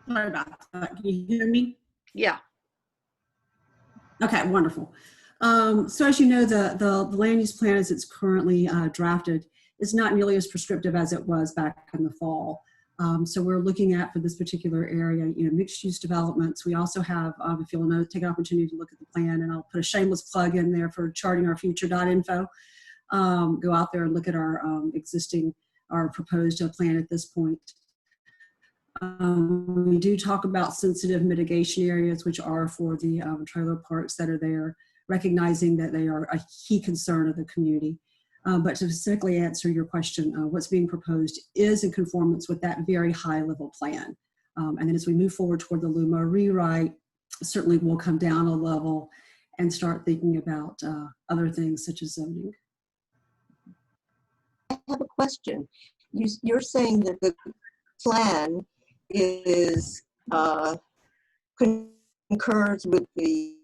Sorry about that. Can you hear me? Yeah. Okay, wonderful. So as you know, the land use plan as it's currently drafted is not nearly as prescriptive as it was back in the fall. So we're looking at, for this particular area, mixed use developments. We also have, if you'll know, take an opportunity to look at the plan, and I'll put a shameless plug in there for chartingourfuture.info. Go out there and look at our our proposed plan at this point. We do talk about sensitive mitigation areas, which are for the trailer parks that are there, recognizing that they are a key concern of the community. But to specifically answer your question, what's being proposed is in conformance with that very high level plan. And then as we move forward toward the LUMA rewrite, certainly we'll come down a level and start thinking about other things such as zoning. I have a question. You're saying that the plan is concurs with the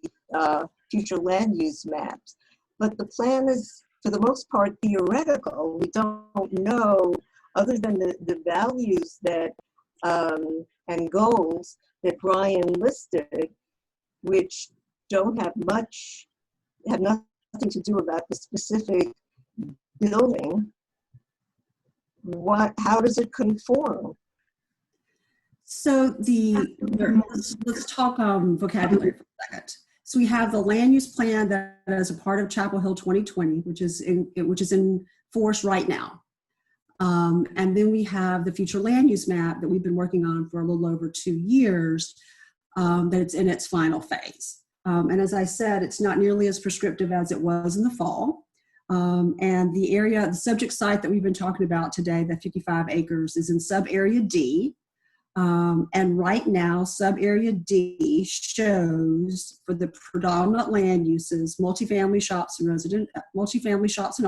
future land use maps, but the plan is, for the most part, theoretical. We don't know, other than the values that and goals that Brian listed, which don't have nothing to do about the specific building. How does it conform? So let's talk vocabulary for a second. So we have the land use plan that is a part of Chapel Hill 2020, which is in force right now. And then we have the future land use map that we've been working on for a little over 2 years, that it's in its final phase. And as I said, it's not nearly as prescriptive as it was in the fall. And the subject site that we've been talking about today, the 55 acres, is in sub-area D. And right now, sub-area D shows, for the predominant land uses, multifamily shops and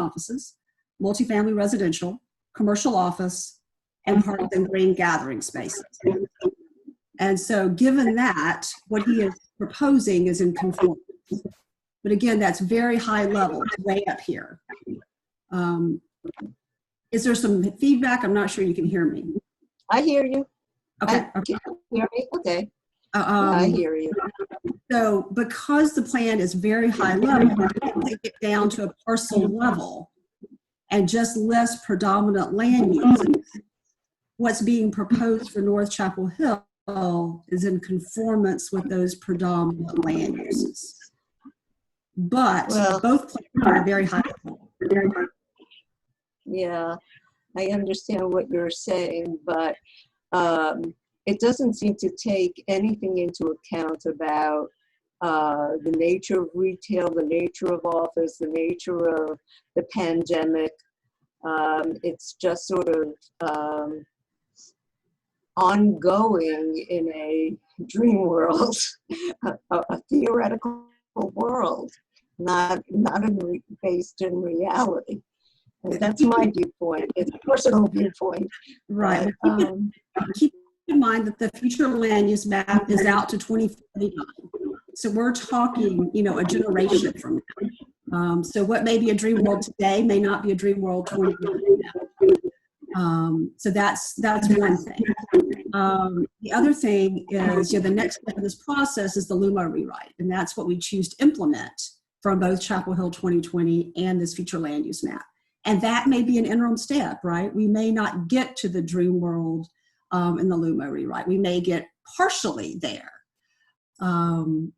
offices, multifamily residential, commercial office, and parks and grain gathering spaces. And so given that, what he is proposing is in conformance. But again, that's very high level, it's way up here. Is there some feedback? I'm not sure you can hear me. I hear you. Okay. Can you hear me? Okay. I hear you. So because the plan is very high level, we're going to get down to a parcel level and just list predominant land uses. What's being proposed for North Chapel Hill is in conformance with those predominant land uses. But both plans are very high level. Yeah, I understand what you're saying, but it doesn't seem to take anything into account about the nature of retail, the nature of office, the nature of the pandemic. It's just sort of ongoing in a dream world, a theoretical world, not based in reality. And that's my viewpoint. It's a personal viewpoint. Right. Keep in mind that the future land use map is out to 2049. So we're talking, a generation from now. So what may be a dream world today may not be a dream world 20 years from now. So that's one thing. The other thing is, the next step of this process is the LUMA rewrite, and that's what we choose to implement from both Chapel Hill 2020 and this future land use map. And that may be an interim step, right? We may not get to the dream world in the LUMA rewrite. We may get partially there.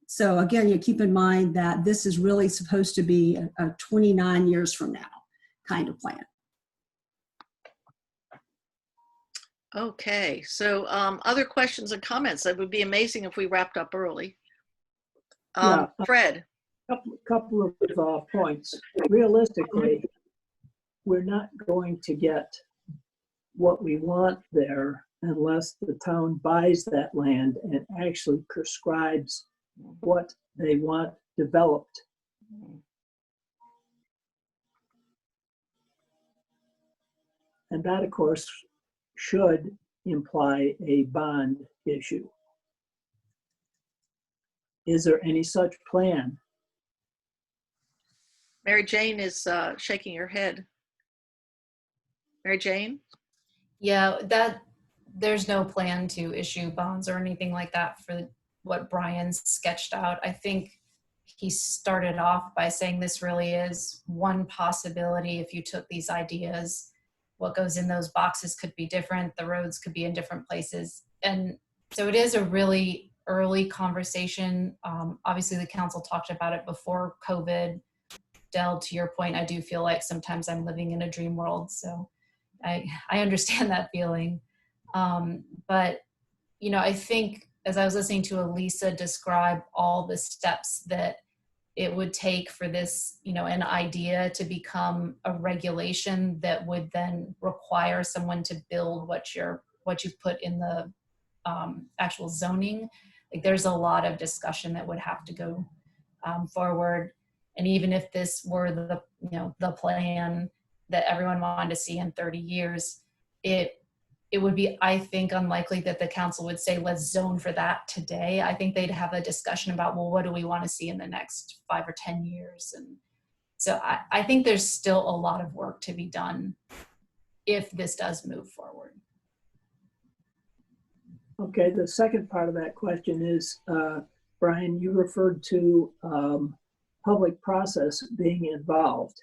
So again, keep in mind that this is really supposed to be a 29 years from now kind of plan. Okay, so other questions and comments? It would be amazing if we wrapped up early. Fred. Couple of points. Realistically, we're not going to get what we want there unless the town buys that land and actually prescribes what they want developed. And that, of course, should imply a bond issue. Is there any such plan? Mary Jane is shaking her head. Mary Jane? Yeah, there's no plan to issue bonds or anything like that for what Brian sketched out. I think he started off by saying this really is one possibility if you took these ideas what goes in those boxes could be different. The roads could be in different places. And so it is a really early conversation. Obviously the council talked about it before COVID. Del, to your point, I do feel like sometimes I'm living in a dream world. So I understand that feeling. But, you know, I think as I was listening to Elisa describe all the steps that it would take for this, you know, an idea to become a regulation that would then require someone to build what you've put in the actual zoning. Like there's a lot of discussion that would have to go forward. And even if this were the, you know, the plan that everyone wanted to see in 30 years, it would be, I think, unlikely that the council would say, let's zone for that today. I think they'd have a discussion about, well, what do we want to see in the next 5 or 10 years? And so I think there's still a lot of work to be done if this does move forward. Okay, the second part of that question is, Brian, you referred to public process being involved.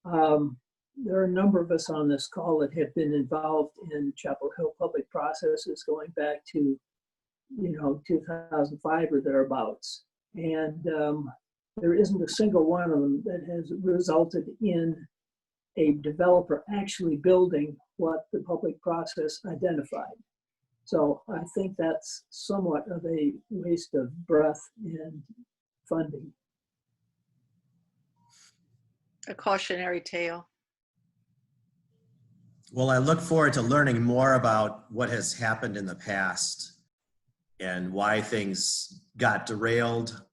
There are a number of us on this call that have been involved in Chapel Hill public processes going back to, you know, 2005 or thereabouts. And there isn't a single one of them that has resulted in a developer actually building what the public process identified. So I think that's somewhat of a waste of breath and funding. A cautionary tale. Well, I look forward to learning more about what has happened in the past and why things got derailed.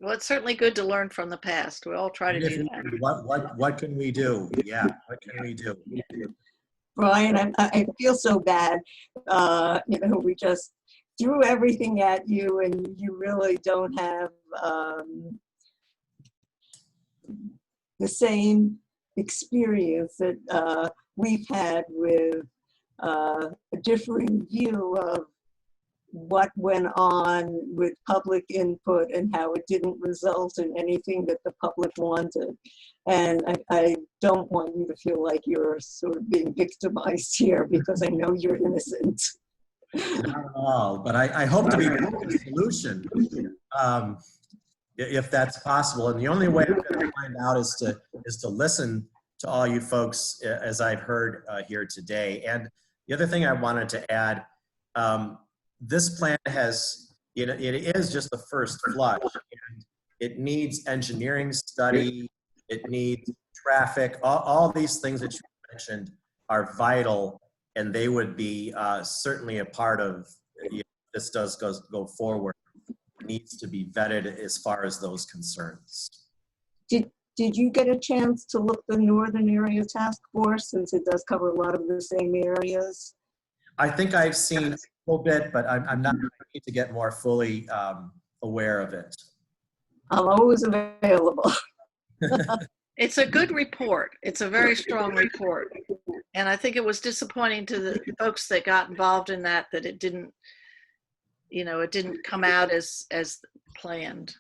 Well, it's certainly good to learn from the past. We all try to do that. What can we do? Yeah, what can we do? Brian, I feel so bad. You know, we just threw everything at you and you really don't have the same experience that we've had with a differing view of what went on with public input and how it didn't result in anything that the public wanted. And I don't want you to feel like you're sort of being victimized here because I know you're innocent. Not at all, but I hope to be the solution if that's possible. And the only way I'm going to find out is to listen to all you folks, as I've heard here today. And the other thing I wanted to add, this plan has, you know, it is just the first flush. And it needs engineering study. It needs traffic. All these things that you mentioned are vital, and they would be certainly a part of, you know, this does go forward. It needs to be vetted as far as those concerns. Did you get a chance to look the Northern Area Task Force, since it does cover a lot of the same areas? I think I've seen a little bit, but I'm not ready to get more fully aware of it. I'm always available. It's a good report. It's a very strong report. And I think it was disappointing to the folks that got involved in that it didn't, you know, it didn't come out as planned.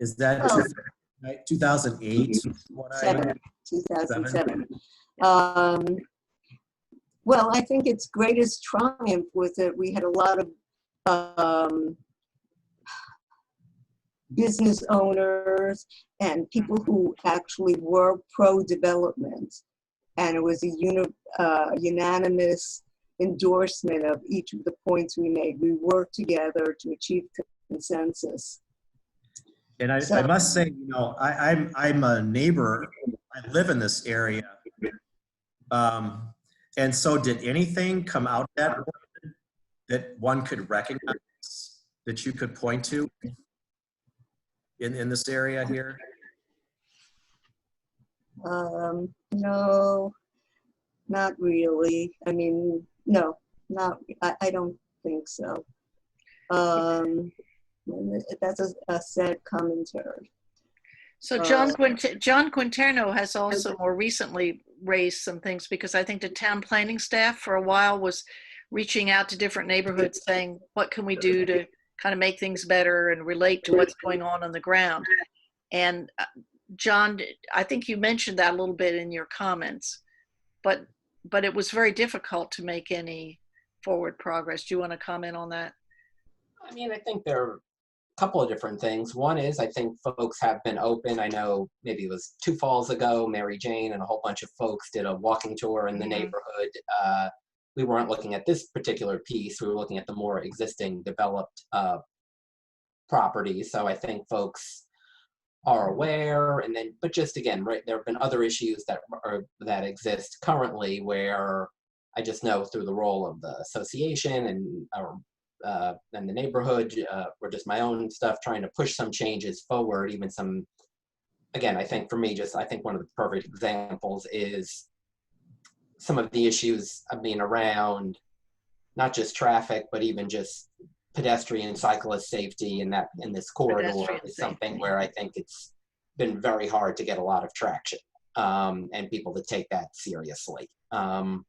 Is that 2008? 2007. Well, I think its greatest triumph was that we had a lot of business owners and people who actually were pro-development. And it was a unanimous endorsement of each of the points we made. We worked together to achieve consensus. And I must say, you know, I'm a neighbor. I live in this area. And so did anything come out that one could recognize, that you could point to in this area here? No, not really. I mean, no, I don't think so. That's a sad commentary. So John Quinterno has also more recently raised some things, because I think the town planning staff for a while was reaching out to different neighborhoods saying, what can we do to kind of make things better and relate to what's going on the ground? And John, I think you mentioned that a little bit in your comments, but it was very difficult to make any forward progress. Do you want to comment on that? I mean, I think there are a couple of different things. One is I think folks have been open. I know maybe it was 2 falls ago, Mary Jane and a whole bunch of folks did a walking tour in the neighborhood. We weren't looking at this particular piece. We were looking at the more existing developed properties. So I think folks are aware, and then, but just again, right, there have been other issues that exist currently where I just know through the role of the association and the neighborhood, or just my own stuff, trying to push some changes forward, even some, again, I think for me, I think one of the perfect examples is some of the issues of being around, not just traffic, but even just pedestrian and cyclist safety in this corridor is something where I think it's been very hard to get a lot of traction and people to take that seriously. And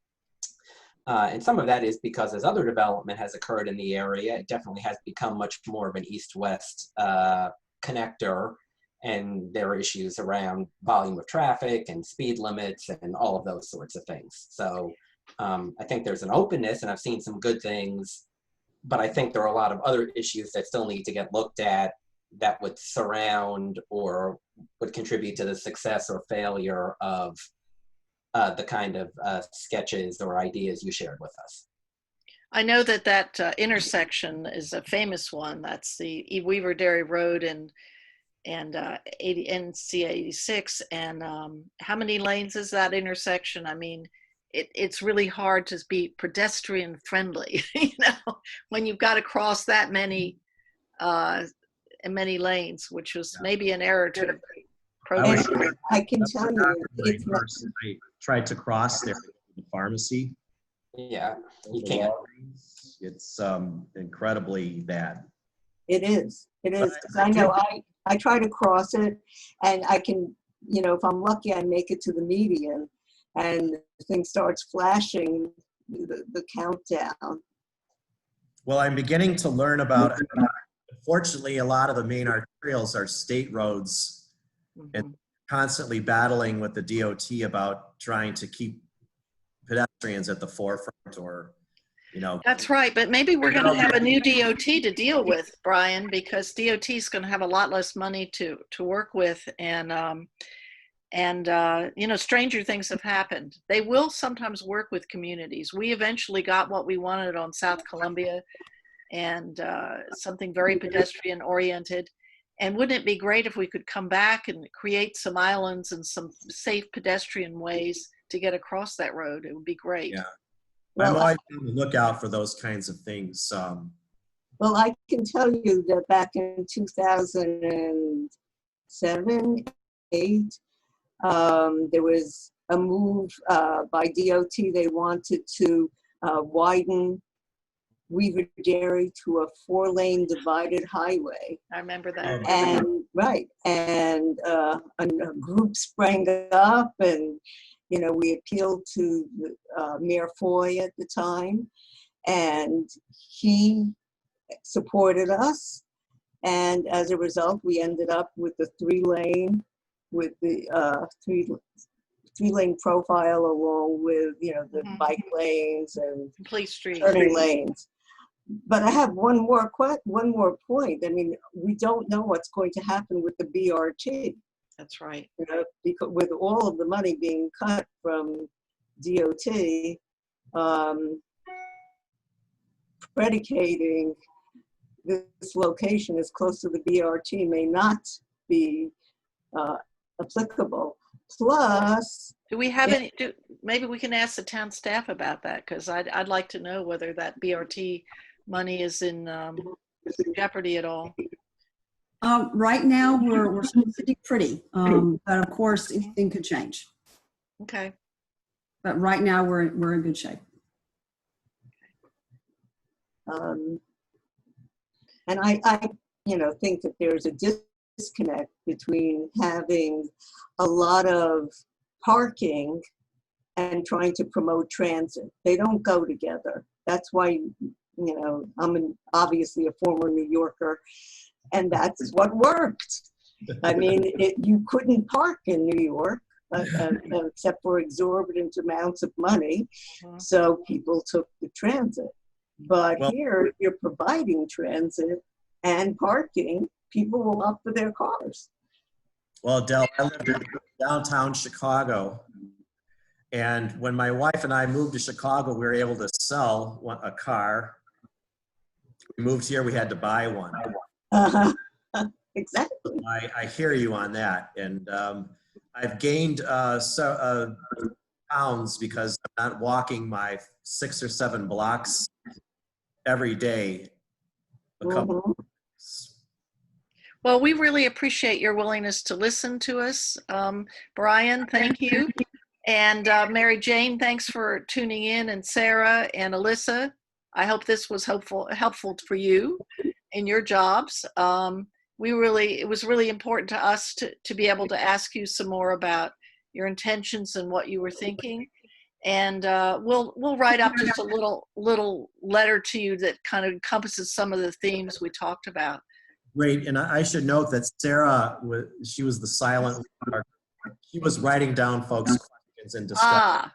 some of that is because as other development has occurred in the area, it definitely has become much more of an east-west connector, and there are issues around volume of traffic and speed limits and all of those sorts of things. So I think there's an openness, and I've seen some good things, but I think there are a lot of other issues that still need to get looked at that would surround or would contribute to the success or failure of the kind of sketches or ideas you shared with us. I know that intersection is a famous one. That's the Weaver Dairy Road and NC 86. And how many lanes is that intersection? I mean, it's really hard to be pedestrian friendly, you know, when you've got to cross that many lanes, which was maybe an error to program. I can tell you, I tried to cross there to the pharmacy. Yeah, you can't. It's incredibly bad. It is. It is. I know I try to cross it, and I can, you know, if I'm lucky, I make it to the median, and the thing starts flashing the countdown. Well, I'm beginning to learn about it. Unfortunately, a lot of the main arterials are state roads, and constantly battling with the DOT about trying to keep pedestrians at the forefront, or, you know. That's right, but maybe we're going to have a new DOT to deal with, Brian, because DOT is going to have a lot less money to work with, and you know, stranger things have happened. They will sometimes work with communities. We eventually got what we wanted on South Columbia, and something very pedestrian oriented. And wouldn't it be great if we could come back and create some islands and some safe pedestrian ways to get across that road? It would be great. Yeah. I'm always on the lookout for those kinds of things. Well, I can tell you that back in 2007, 8, there was a move by DOT. They wanted to widen Weaver Dairy to a 4-lane divided highway. I remember that. And right, and a group sprang up, and you know, we appealed to Mayor Foy at the time, and he supported us. And as a result, we ended up with the 3-lane, with the 3-lane profile, along with, you know, the bike lanes and complete street turning lanes. But I have one more point. I mean, we don't know what's going to happen with the BRT. That's right. You know, because with all of the money being cut from DOT, predicating this location as close to the BRT may not be applicable. Plus, do we have any? Maybe we can ask the town staff about that, because I'd like to know whether that BRT money is in jeopardy at all. Right now, we're still sitting pretty, but of course, anything could change. Okay. But right now, we're in good shape. And I you know, think that there's a disconnect between having a lot of parking and trying to promote transit. They don't go together. That's why, you know, I'm obviously a former New Yorker, and that's what worked. I mean, you couldn't park in New York except for exorbitant amounts of money. So people took the transit. But Well- here, you're providing transit and parking. People will opt for their cars. Well, Del, I lived in downtown Chicago. And when my wife and I moved to Chicago, we were able to sell a car. We moved here, we had to buy one. Exactly. I hear you on that. And I've gained pounds because I'm not walking my 6 or 7 blocks every day. A couple of weeks. Well, we really appreciate your willingness to listen to us. Brian, thank you. And Mary Jane, thanks for tuning in. And Sarah and Alyssa, I hope this was helpful for you in your jobs. It was really important to us to be able to ask you some more about your intentions and what you were thinking. And we'll write up just a little letter to you that kind of encompasses some of the themes we talked about. Great, and I should note that Sarah, she was the silent one. She was writing down folks' questions and discussing.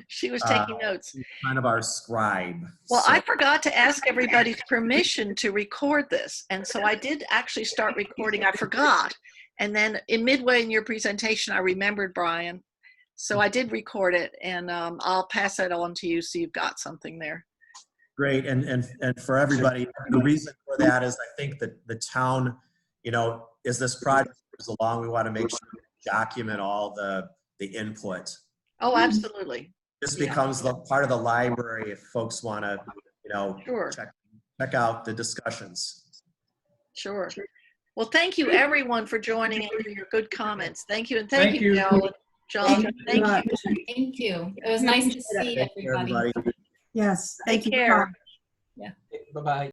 She was taking notes. She's kind of our scribe. Well, so. I forgot to ask everybody's permission to record this. And so I did actually start recording. I forgot. And then midway in your presentation, I remembered, Brian. So I did record it, and I'll pass that on to you so you've got something there. Great, and for everybody, the reason for that is I think that the town, as this project goes along, we want to make sure we document all the input. Oh, absolutely. This becomes the part of the library if folks want to, Sure. check out the discussions. Sure. Well, thank you everyone for joining and for your good comments. Thank you, and thank you, you. Del and John. Thank you. Thank you. It was nice to see Thank you, everybody. everybody. Yes, Take thank you. care. Bye-bye.